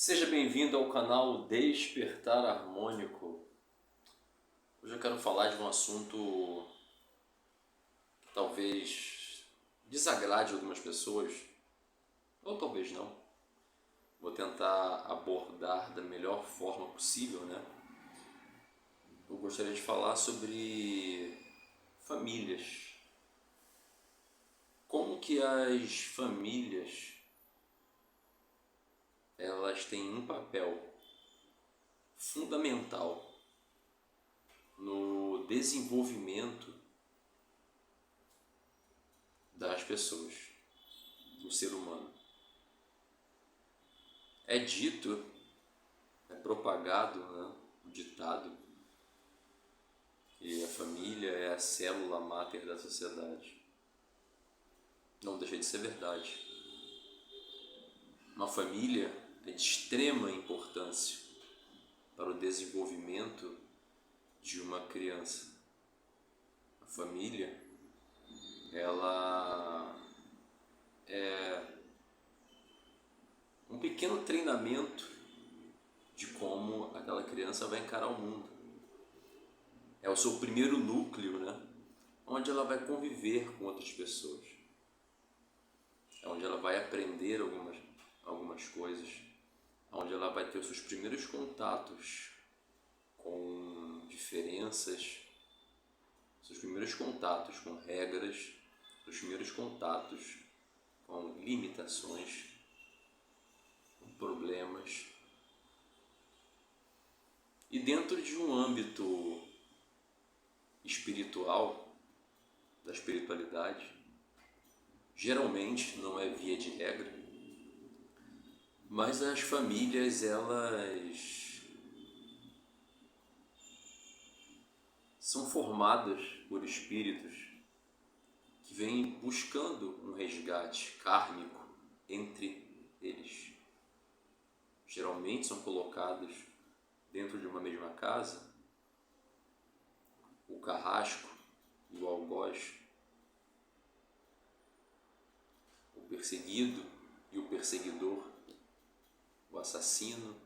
Seja bem-vindo ao canal Despertar Harmônico. Hoje eu quero falar de um assunto que talvez desagrade algumas pessoas, ou talvez não. Vou tentar abordar da melhor forma possível, né? Eu gostaria de falar sobre famílias. Como que as famílias elas têm um papel fundamental no desenvolvimento das pessoas, do ser humano. É dito, é propagado, né, o ditado que a família é a célula máter da sociedade. Não deixa de ser verdade. Uma família é de extrema importância para o desenvolvimento de uma criança. A família, ela é um pequeno treinamento de como aquela criança vai encarar o mundo. É o seu primeiro núcleo, né? Onde ela vai conviver com outras pessoas. É onde ela vai aprender algumas coisas. Onde ela vai ter os seus primeiros contatos com diferenças, seus primeiros contatos com regras, seus primeiros contatos com limitações, com problemas. E dentro de um âmbito espiritual, da espiritualidade, geralmente, não é via de regra, mas as famílias, elas são formadas por espíritos que vêm buscando um resgate kármico entre eles. Geralmente são colocados dentro de uma mesma casa o carrasco e o algoz, o perseguido e o perseguidor, o assassino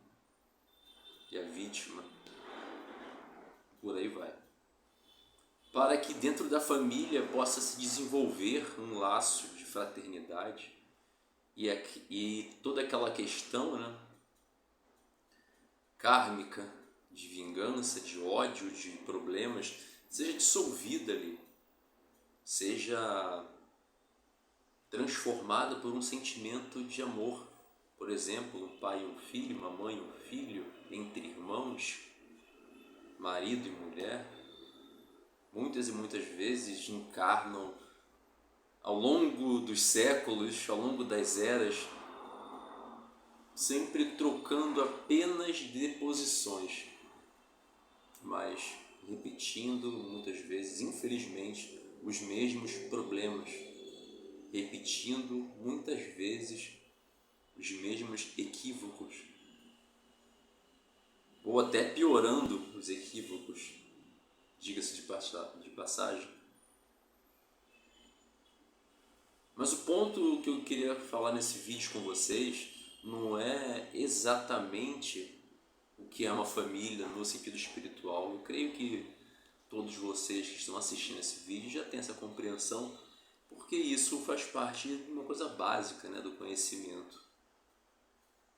e a vítima, por aí vai. Para que dentro da família possa se desenvolver um laço de fraternidade e toda aquela questão, né, kármica, de vingança, de ódio, de problemas, seja dissolvida ali, seja transformada por um sentimento de amor. Por exemplo, um pai e um filho, uma mãe e um filho, entre irmãos, marido e mulher, muitas e muitas vezes encarnam ao longo dos séculos, ao longo das eras, sempre trocando apenas de posições, mas repetindo muitas vezes, infelizmente, os mesmos problemas, repetindo muitas vezes os mesmos equívocos, ou até piorando os equívocos, diga-se de passagem. Mas o ponto que eu queria falar nesse vídeo com vocês não é exatamente o que é uma família no sentido espiritual. Eu creio que todos vocês que estão assistindo esse vídeo já têm essa compreensão, porque isso faz parte de uma coisa básica, né, do conhecimento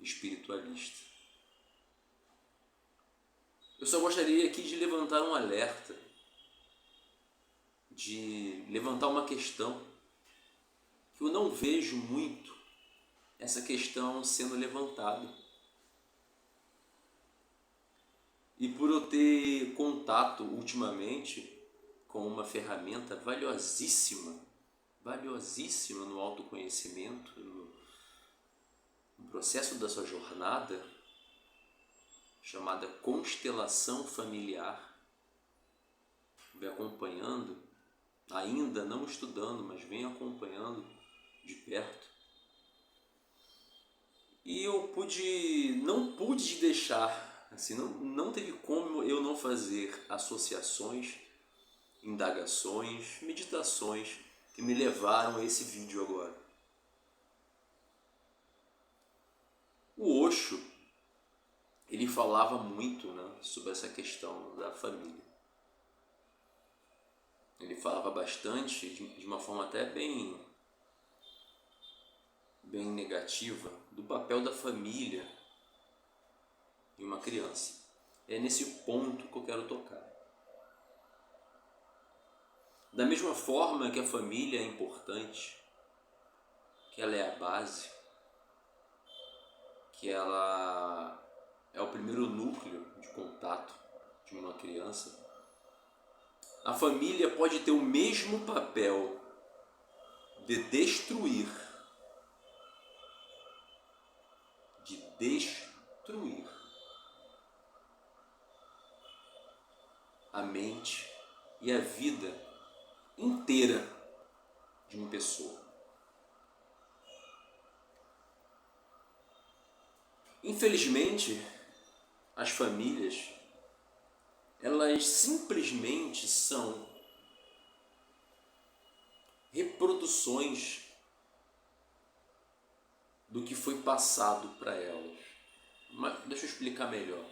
espiritualista. Eu só gostaria aqui de levantar um alerta, de levantar uma questão que eu não vejo muito essa questão sendo levantada. E por eu ter contato ultimamente com uma ferramenta valiosíssima no autoconhecimento, no processo da sua jornada, chamada constelação familiar, vem acompanhando, ainda não estudando, mas vem acompanhando de perto. E eu não pude deixar, assim, não teve como eu não fazer associações, indagações, meditações que me levaram a esse vídeo agora. O Osho, falava muito, né, sobre essa questão da família. Ele falava bastante, de uma forma até bem negativa, do papel da família em uma criança. É nesse ponto que eu quero tocar. Da mesma forma que a família é importante, que ela é a base, que ela é o primeiro núcleo de contato de uma criança, a família pode ter o mesmo papel de destruir a mente e a vida inteira de uma pessoa. Infelizmente, as famílias, elas simplesmente são reproduções do que foi passado para elas. Mas deixa eu explicar melhor.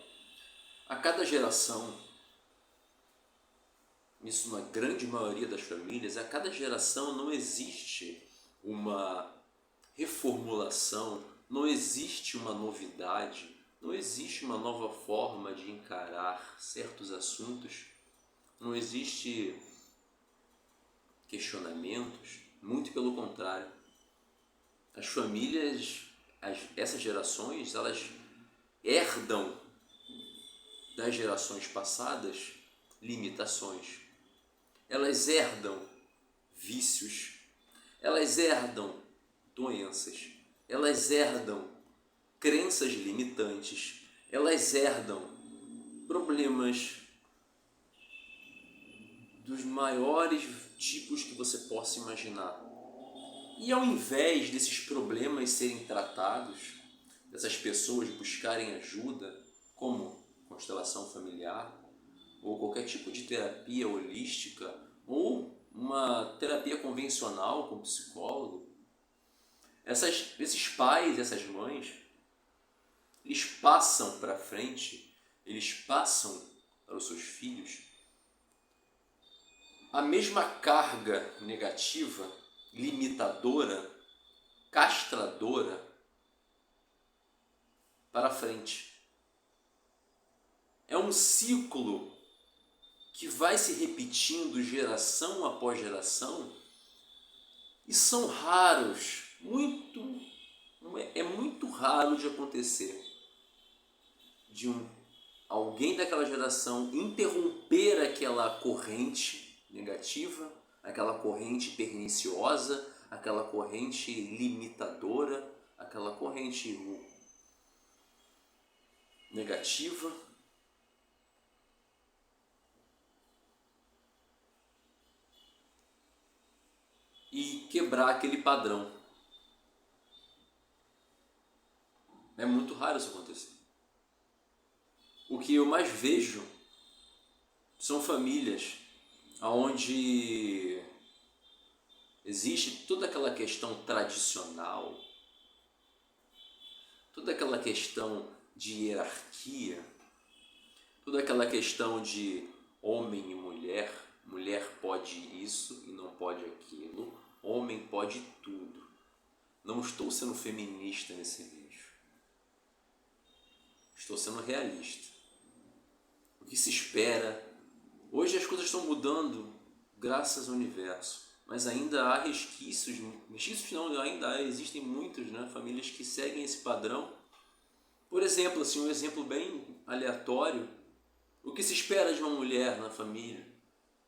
A cada geração, isso na grande maioria das famílias, a cada geração não existe uma reformulação, não existe uma novidade, não existe uma nova forma de encarar certos assuntos, não existe questionamentos, muito pelo contrário. As famílias, essas gerações, elas herdam das gerações passadas limitações. Elas herdam vícios, elas herdam doenças, elas herdam crenças limitantes, elas herdam problemas dos maiores tipos que você possa imaginar. E ao invés desses problemas serem tratados, dessas pessoas buscarem ajuda, como constelação familiar, ou qualquer tipo de terapia holística, ou uma terapia convencional com psicólogo, esses pais, essas mães, eles passam para frente, eles passam para os seus filhos a mesma carga negativa, limitadora, castradora para frente. É um ciclo que vai se repetindo geração após geração e são raros, é muito raro de acontecer de alguém daquela geração interromper aquela corrente negativa, aquela corrente perniciosa, aquela corrente limitadora, aquela corrente negativa. E quebrar aquele padrão. É muito raro isso acontecer. O que eu mais vejo são famílias onde existe toda aquela questão tradicional, toda aquela questão de hierarquia, toda aquela questão de homem e mulher, mulher pode isso e não pode aquilo, homem pode tudo. Não estou sendo feminista nesse vídeo. Estou sendo realista. O que se espera... Hoje as coisas estão mudando graças ao universo, mas ainda há resquícios não, ainda existem muitas, né, famílias que seguem esse padrão. Por exemplo, assim, um exemplo bem aleatório, o que se espera de uma mulher na família?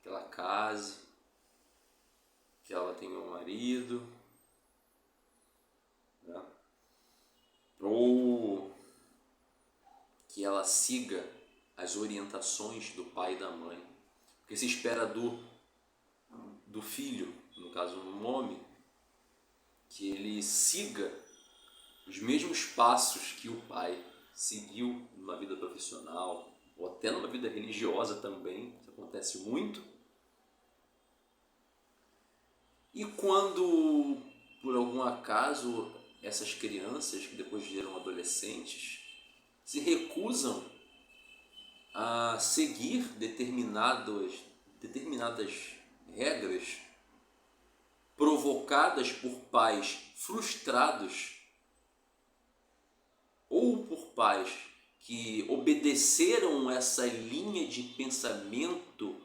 Que ela case, que ela tenha um marido, né? Ou que ela siga as orientações do pai e da mãe. O que se espera do filho, no caso um homem, que ele siga os mesmos passos que o pai seguiu numa vida profissional, ou até numa vida religiosa também, isso acontece muito. E quando, por algum acaso, essas crianças que depois viram adolescentes, se recusam a seguir determinadas regras provocadas por pais frustrados ou por pais que obedeceram essa linha de pensamento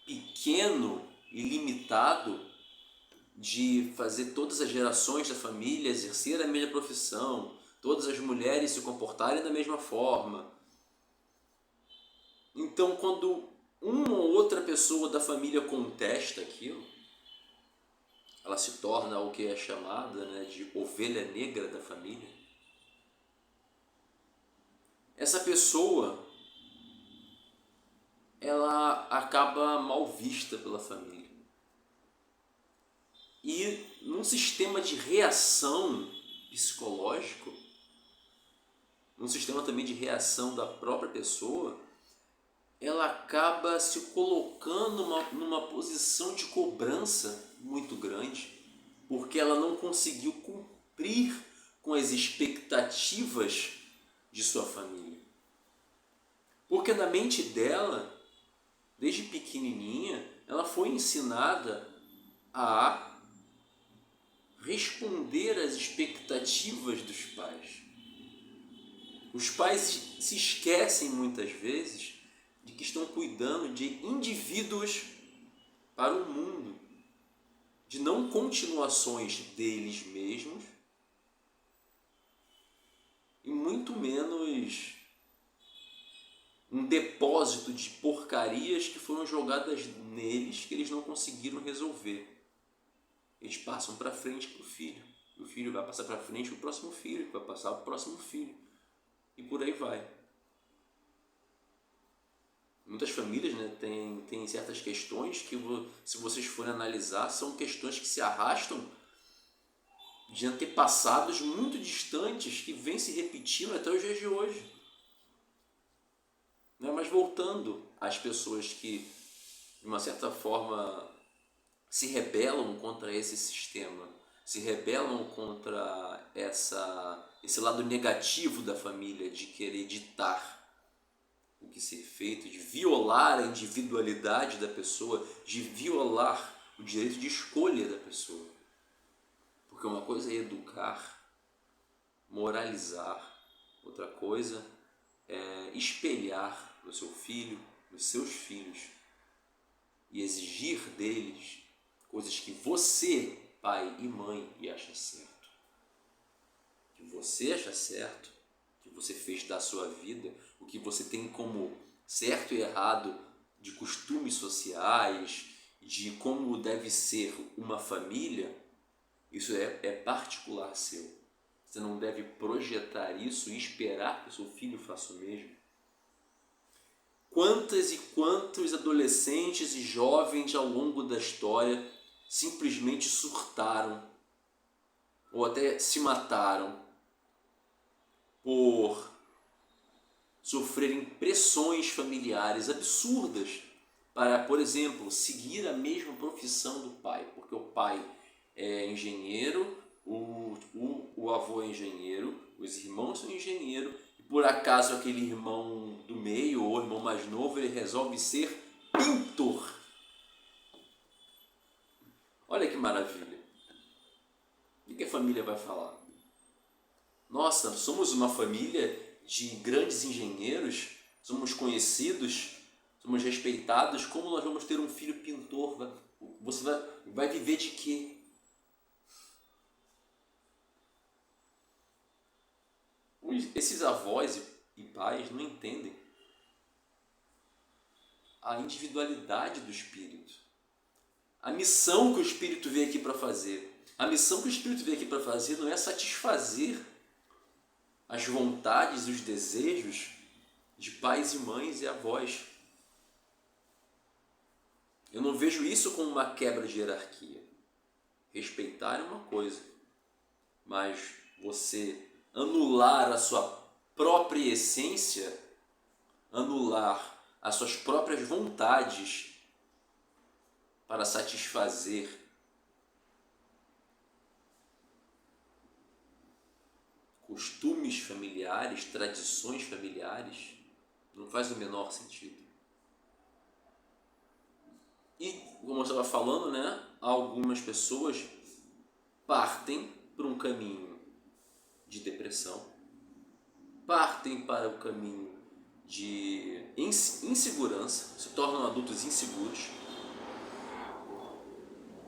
pequeno e limitado de fazer todas as gerações da família exercer a mesma profissão, todas as mulheres se comportarem da mesma forma. Então, quando uma ou outra pessoa da família contesta aquilo, ela se torna o que é chamada, né, de ovelha negra da família. Essa pessoa, ela acaba mal vista pela família. E num sistema de reação psicológico, num sistema também de reação da própria pessoa, ela acaba se colocando numa posição de cobrança muito grande, porque ela não conseguiu cumprir com as expectativas de sua família. Porque na mente dela, desde pequenininha, ela foi ensinada a responder às expectativas dos pais. Os pais se esquecem muitas vezes de que estão cuidando de indivíduos para o mundo, de não continuações deles mesmos e muito menos um depósito de porcarias que foram jogadas neles que eles não conseguiram resolver. Eles passam para frente para o filho. E o filho vai passar para frente para o próximo filho, que vai passar para o próximo filho. E por aí vai. Muitas famílias, né, têm certas questões que, se vocês forem analisar, são questões que se arrastam de antepassados muito distantes que vêm se repetindo até os dias de hoje. Né? Mas voltando às pessoas que, de uma certa forma, se rebelam contra esse sistema, se rebelam contra esse lado negativo da família de querer ditar o que ser feito, de violar a individualidade da pessoa, de violar o direito de escolha da pessoa. Porque uma coisa é educar, moralizar, outra coisa é espelhar no seu filho, nos seus filhos, e exigir deles coisas que você, pai e mãe, acha certo. Que você acha certo, que você fez da sua vida, o que você tem como certo e errado de costumes sociais, de como deve ser uma família, isso é particular seu. Você não deve projetar isso e esperar que o seu filho faça o mesmo. Quantas e quantos adolescentes e jovens ao longo da história simplesmente surtaram ou até se mataram por sofrerem pressões familiares absurdas para, por exemplo, seguir a mesma profissão do pai, porque o pai é engenheiro, o avô é engenheiro, os irmãos são engenheiros, e por acaso aquele irmão do meio ou irmão mais novo, ele resolve ser pintor. Olha que maravilha. O que a família vai falar? Nossa, somos uma família de grandes engenheiros, somos conhecidos, somos respeitados, como nós vamos ter um filho pintor? Você vai viver de quê? Esses avós e pais não entendem a individualidade do espírito, a missão que o espírito veio aqui para fazer. A missão que o espírito veio aqui para fazer não é satisfazer as vontades e os desejos de pais e mães e avós. Eu não vejo isso como uma quebra de hierarquia. Respeitar é uma coisa, mas você anular a sua própria essência, anular as suas próprias vontades para satisfazer costumes familiares, tradições familiares, não faz o menor sentido. E, como eu estava falando, né, algumas pessoas partem para um caminho de depressão, partem para o caminho de insegurança, se tornam adultos inseguros,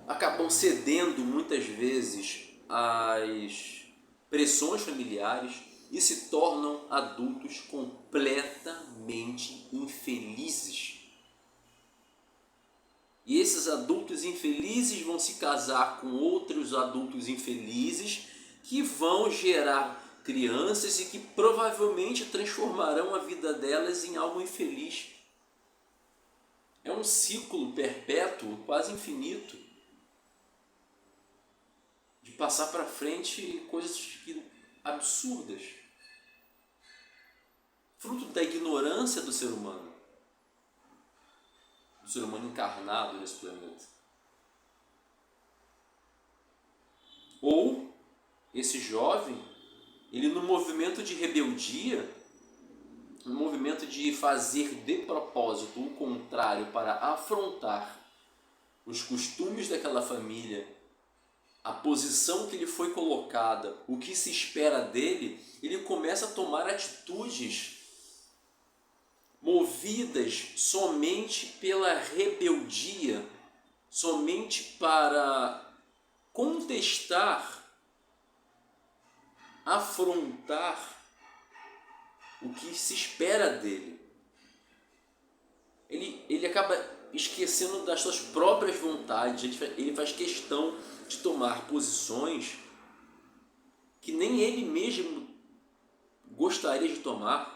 acabam cedendo muitas vezes às pressões familiares e se tornam adultos completamente infelizes. E esses adultos infelizes vão se casar com outros adultos infelizes que vão gerar crianças e que provavelmente transformarão a vida delas em algo infeliz. É um ciclo perpétuo, quase infinito, de passar para frente coisas absurdas, fruto da ignorância do ser humano encarnado nesse planeta. Ou esse jovem, ele no movimento de rebeldia, no movimento de fazer de propósito o contrário para afrontar os costumes daquela família, a posição que lhe foi colocada, o que se espera dele, ele começa a tomar atitudes movidas somente pela rebeldia, somente para contestar, afrontar o que se espera dele. Ele acaba esquecendo das suas próprias vontades, ele faz questão de tomar posições que nem ele mesmo gostaria de tomar,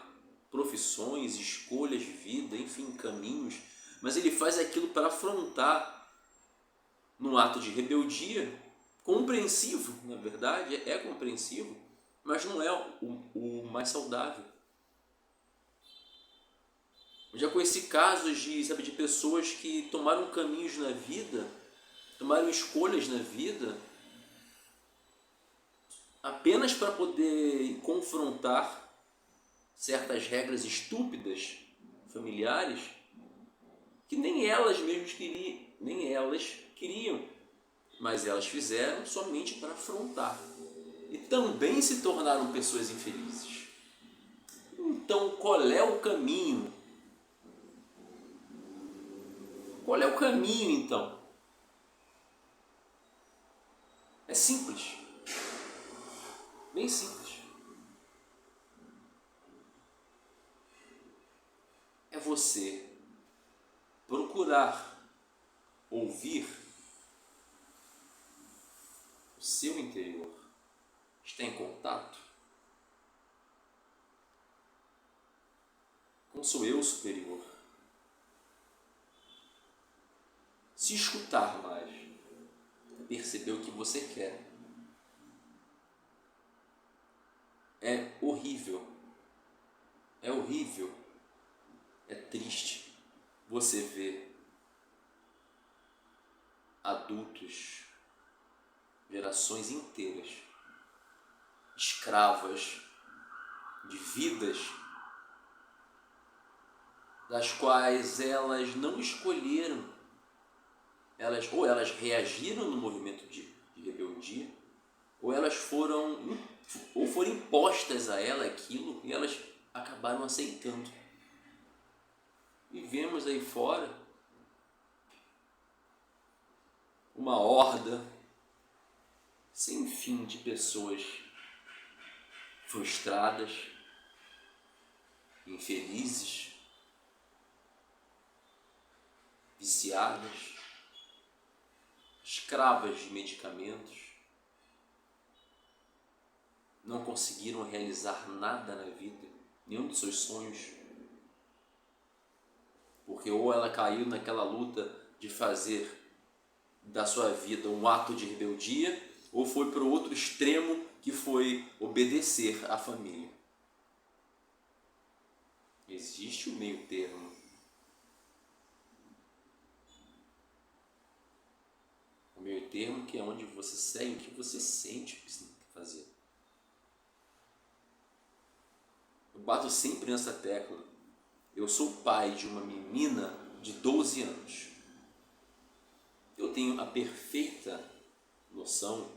profissões, escolhas, vida, enfim, caminhos, mas ele faz aquilo para afrontar num ato de rebeldia, compreensivo, na verdade, é compreensivo, mas não é o mais saudável. Eu já conheci casos de pessoas que tomaram caminhos na vida, tomaram escolhas na vida, apenas para poder confrontar certas regras estúpidas, familiares, que nem elas mesmas queriam, mas elas fizeram somente para afrontar. E também se tornaram pessoas infelizes. Então, qual é o caminho? Qual é o caminho, então? É simples. Bem simples. É você procurar ouvir o seu interior. Está em contato com o seu eu superior. Se escutar mais, perceber o que você quer. É horrível, é triste você ver adultos, gerações inteiras, escravas de vidas das quais elas não escolheram, elas reagiram no movimento de rebeldia, ou foram impostas a ela aquilo e elas acabaram aceitando. E vemos aí fora uma horda sem fim de pessoas frustradas, infelizes, viciadas, escravas de medicamentos, não conseguiram realizar nada na vida, nenhum dos seus sonhos, porque ou ela caiu naquela luta de fazer da sua vida um ato de rebeldia, ou foi para o outro extremo, que foi obedecer à família. Existe o meio termo. O meio termo que é onde você segue o que você sente o que você tem que fazer. bato sempre nessa tecla. Eu sou pai de uma menina de 12 anos. Eu tenho a perfeita noção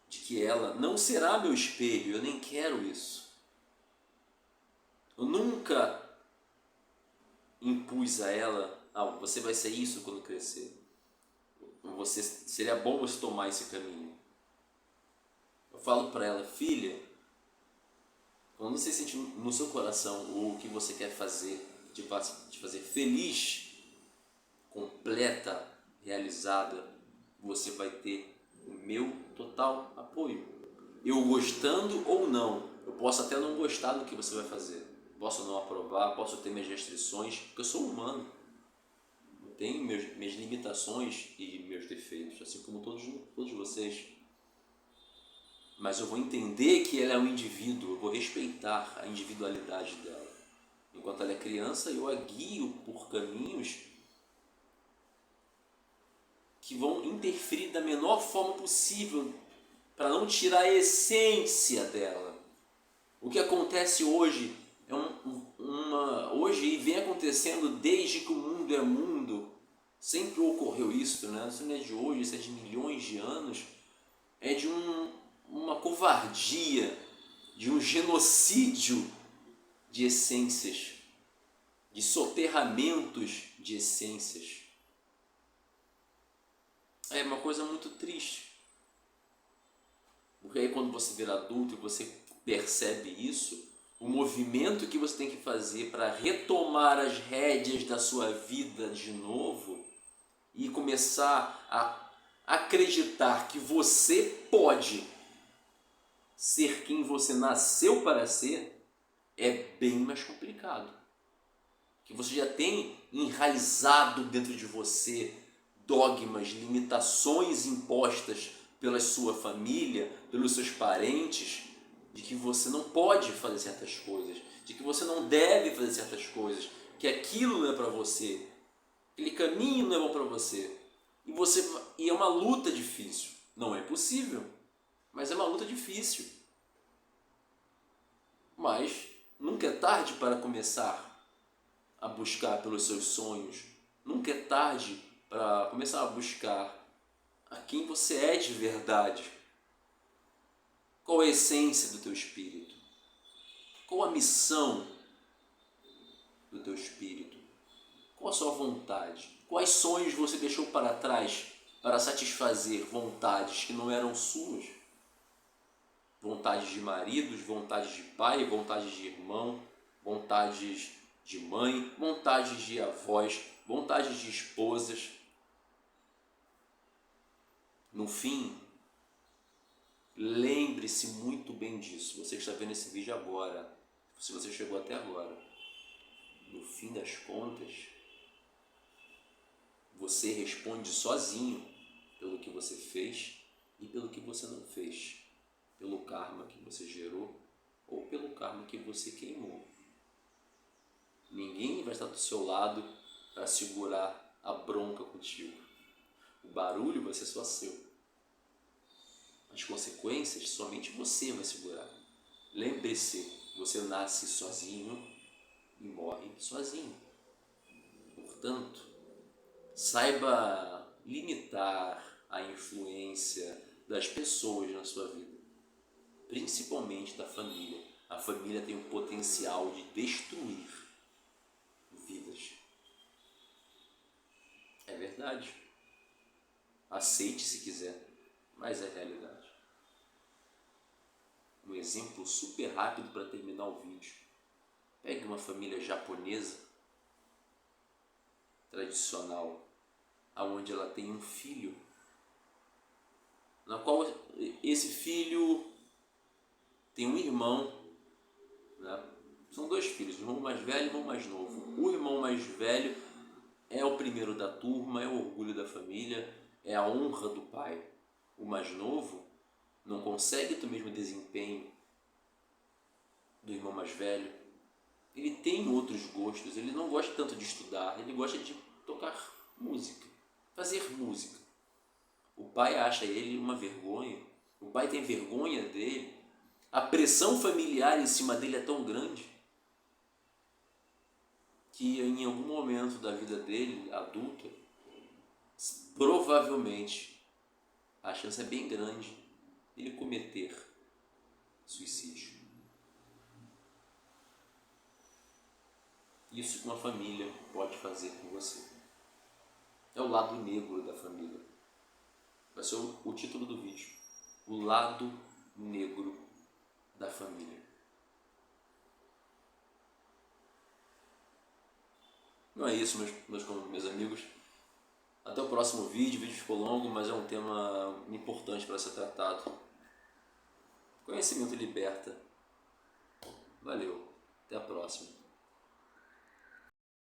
de que ela não será meu espelho, eu nem quero isso. Eu nunca impus a ela, você vai ser isso quando crescer. Seria bom você tomar esse caminho. Eu falo para ela, filha, quando você sentir no seu coração o que você quer fazer, te fazer feliz, completa, realizada, você vai ter o meu total apoio. Eu gostando ou não, eu posso até não gostar do que você vai fazer, posso não aprovar, posso ter minhas restrições, porque eu sou humano, eu tenho minhas limitações e meus defeitos, assim como todos vocês. Mas eu vou entender que ela é um indivíduo, eu vou respeitar a individualidade dela. Enquanto ela é criança, eu a guio por caminhos que vão interferir da menor forma possível para não tirar a essência dela. O que acontece hoje hoje e vem acontecendo desde que o mundo é mundo, sempre ocorreu isso, né? Isso não é de hoje, isso é de milhões de anos, é de uma covardia, de um genocídio de essências, de soterramentos de essências. É uma coisa muito triste. Porque aí quando você vira adulto e você percebe isso, o movimento que você tem que fazer para retomar as rédeas da sua vida de novo e começar a acreditar que você pode ser quem você nasceu para ser, é bem mais complicado. Que você já tem enraizado dentro de você dogmas, limitações impostas pela sua família, pelos seus parentes, de que você não pode fazer certas coisas, de que você não deve fazer certas coisas, que aquilo não é para você, aquele caminho não é bom para você. E é uma luta difícil. Não é possível, mas é uma luta difícil. Mas nunca é tarde para começar a buscar pelos seus sonhos. Nunca é tarde para começar a buscar a quem você é de verdade. Qual é a essência do teu espírito? Qual a missão do teu espírito? Qual a sua vontade? Quais sonhos você deixou para trás para satisfazer vontades que não eram suas? Vontades de maridos, vontades de pai, vontades de irmão, vontades de mãe, vontades de avós, vontades de esposas. No fim, lembre-se muito bem disso. Você que está vendo esse vídeo agora, se você chegou até agora, no fim das contas, você responde sozinho pelo que você fez e pelo que você não fez, pelo karma que você gerou ou pelo karma que você queimou. Ninguém vai estar do seu lado para segurar a bronca contigo. O barulho vai ser só seu. As consequências somente você vai segurar. Lembre-se, você nasce sozinho e morre sozinho. Portanto, saiba limitar a influência das pessoas na sua vida, principalmente da família. A família tem o potencial de destruir vidas. É verdade. Aceite se quiser, mas é realidade. Um exemplo super rápido para terminar o vídeo. Pegue uma família japonesa tradicional, onde ela tem um filho, na qual esse filho tem um irmão, né? São dois filhos, um irmão mais velho e um irmão mais novo. O irmão mais velho é o primeiro da turma, é o orgulho da família, é a honra do pai. O mais novo não consegue ter o mesmo desempenho do irmão mais velho. Ele tem outros gostos, ele não gosta tanto de estudar, ele gosta de tocar música, fazer música. O pai acha ele uma vergonha, o pai tem vergonha dele, a pressão familiar em cima dele é tão grande que em algum momento da vida dele, adulta, provavelmente, a chance é bem grande, ele cometer suicídio. Isso que uma família pode fazer com você. É o lado negro da família. Vai ser o título do vídeo. O lado negro da família. Não é isso, meus amigos. Até o próximo vídeo. O vídeo ficou longo, mas é um tema importante para ser tratado. Conhecimento liberta. Valeu. Até a próxima.